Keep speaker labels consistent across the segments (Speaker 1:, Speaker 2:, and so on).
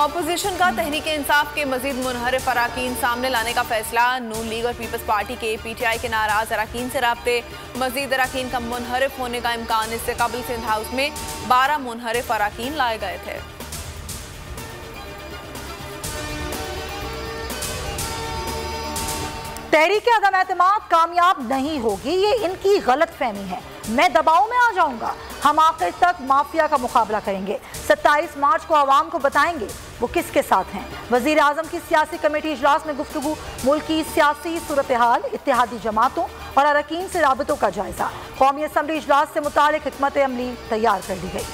Speaker 1: Opposition का तहरीक इंसाफ के मजीद मुनहरिफ अराकीन सामने लाने का फैसला। नून लीग और पीपल्स पार्टी के PTI के नाराज अराकीन से राब्ते। मजीद अराकीन का मुनहरिफ होने का इम्कान। इससे कबल सिंध हाउस में 12 मुनहरिफ अराकीन लाए गए थे।
Speaker 2: तहरीक अदम एतमाद कामयाब नहीं होगी, ये इनकी गलत फहमी है। मैं दबाव में आ जाऊंगा, हम आखिर तक माफिया का मुकाबला करेंगे। 27 मार्च को आवाम को बताएंगे वो किसके साथ हैं। वजीर आजम की सियासी कमेटी इजलास में गुफ्तगू। मुल्क की सियासी सूरत हाल, इत्तेहादी जमातों और अरकान से राबतों का जायजा। कौमी असम्बली इजलास से मुतालिक हिकमत अमली तैयार कर ली गई।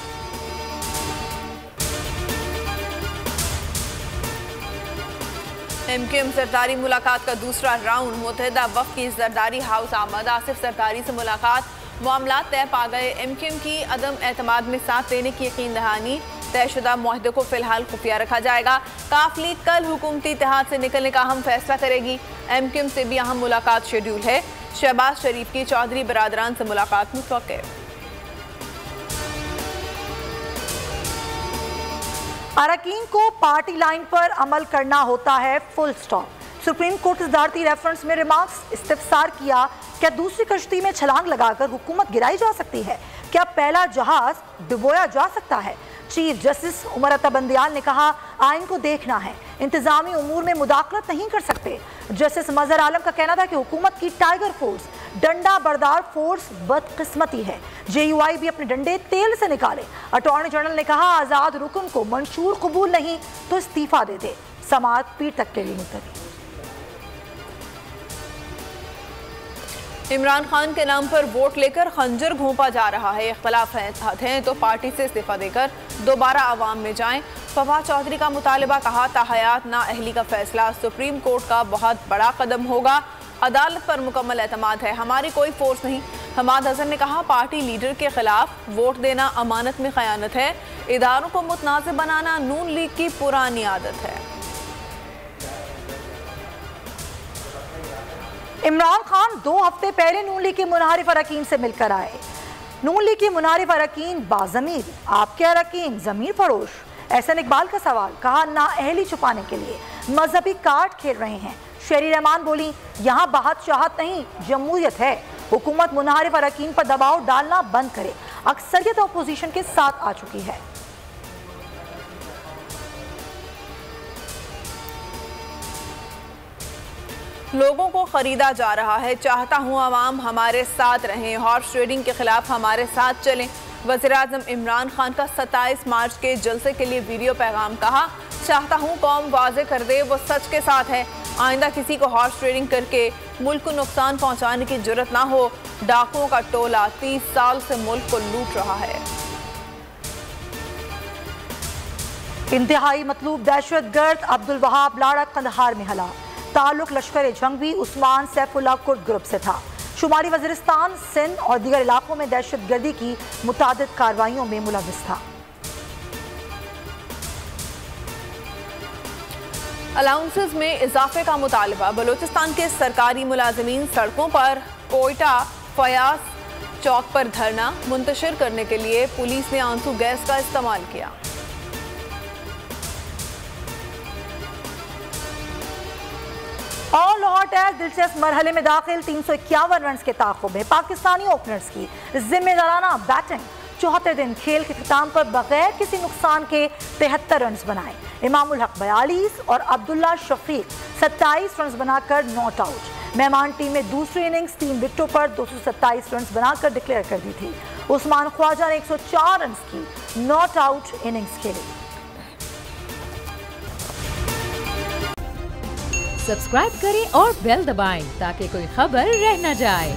Speaker 1: MKM सरदारी मुलाकात का दूसरा राउंड। मुत्तहिदा वफ़द की जरदारी हाउस आमद। आसिफ सरदारी से मुलाकात, मामला तय पा गए। MKM की अदम एतमाद में साथ देने की यकीन दहानी। तयशुदा मुआहदे को फिलहाल खुफिया रखा जाएगा। काफ लीग कल हुकूमती इत्तेहाद से निकलने का अहम फैसला करेगी। MKM से भी अहम मुलाकात शेड्यूल है। शहबाज शरीफ की चौधरी बरादरान से मुलाकात मुतवक्के।
Speaker 2: अरकान को पार्टी लाइन पर अमल करना होता है, फुल स्टॉप। सुप्रीम कोर्ट सदारती रेफरेंस में रिमार्क्स। इस्तिफसार किया, क्या दूसरी कश्ती में छलांग लगाकर हुकूमत गिराई जा सकती है? क्या पहला जहाज डुबोया जा सकता है? चीफ जस्टिस उमर अता बंदियाल ने कहा, आइन को देखना है, इंतजामी उमूर में मुदाखलत नहीं कर सकते। जस्टिस मजहर आलम का कहना था कि हुकूमत की टाइगर फोर्स, डंडा बरदार फोर्स बदकिस्मती है। JUI भी अपने डंडे तेल से निकाले। अटॉर्नी जनरल ने कहा, आज़ाद रुकन को मंशूर कबूल नहीं तो इस्तीफा दे दे। समाअत पीर तक के लिए मुलतवी।
Speaker 1: इमरान खान के नाम पर वोट लेकर खंजर घोंपा जा रहा है। इख्तलाफ हैं तो पार्टी से इस्तीफा देकर दोबारा आवाम में जाएं। फवाद चौधरी का मुतालबा। कहा, ताहयात ना अहली का फैसला सुप्रीम कोर्ट का बहुत बड़ा कदम होगा। अदालत पर मुकम्मल एतमाद है, हमारी कोई फोर्स नहीं। हमाद अजहर ने कहा, पार्टी लीडर के खिलाफ वोट देना अमानत में खयानत है। इदारों को मुतनाज़िब बनाना नून लीग की पुरानी आदत है।
Speaker 2: इमरान खान 2 हफ्ते पहले नून लीग के मुनहरिफ अरकान से मिलकर आए। नून लीग के मुनहरिफ अरकान बाज़मीर, आपके अरकान ज़मीर फरोश। एहसन इकबाल का सवाल। कहा, नाअहली छुपाने के लिए मजहबी कार्ड खेल रहे हैं। शेरी रहमान बोली, यहाँ बादशाहत नहीं जमहूरियत है। हुकूमत मुनहरिफ अरकान पर दबाव डालना बंद करे। अक्सरियत अपोजिशन के साथ आ चुकी है।
Speaker 1: लोगों को खरीदा जा रहा है। चाहता हूँ आवाम हमारे साथ रहें, हॉर्स ट्रेडिंग के खिलाफ हमारे साथ चलें। वज़ीर आज़म इमरान खान का 27 मार्च के जलसे के लिए वीडियो पैगाम। कहा, चाहता हूँ कौम वाज़े कर दे वो सच के साथ है। आइंदा किसी को हॉर्स ट्रेडिंग करके मुल्क को नुकसान पहुँचाने की जुर्रत ना हो। डाकुओं का टोला 30 साल से मुल्क को लूट रहा है।
Speaker 2: इंतहाई मतलूब दहशतगर्द अब्दुल वहाब लाड़ा कंदहार में हला। ताल्लुक लश्कर जंगवी उस्मान सैफुल्लाह कुर्द ग्रुप से था। शुमारी वज़ीरिस्तान, सिंध और दीगर इलाकों में दहशतगर्दी की मुतादिद कार्रवाइयों में मुलव्विस था।
Speaker 1: अलाउंसेस में इजाफे का मुतालबा। बलूचिस्तान के सरकारी मुलाजमीन सड़कों पर कोयटा फयाज चौक पर धरना मुंतशिर करने के लिए पुलिस ने आंसू गैस का इस्तेमाल किया।
Speaker 2: ऑल लाहौर टेस्ट दिलचस्प मरहले में दाखिल। 351 रन के ताक़ुब में पाकिस्तानी ओपनर्स की जिम्मेदाराना बैटिंग। 74 दिन खेल के इख्तिताम पर बगैर किसी नुकसान के 73 रन बनाए। इमामुल हक 42 और अब्दुल्ला शफीक 27 रन बनाकर नॉट आउट। मेहमान टीम में दूसरी इनिंग्स 3 विकेटों पर 227 रन बनाकर डिक्लेयर कर दी थी। उस्मान ख्वाजा ने 104 रन की नॉट आउट इनिंग्स खेली।
Speaker 3: सब्सक्राइब करें और बेल दबाएं ताकि कोई खबर रह न जाए।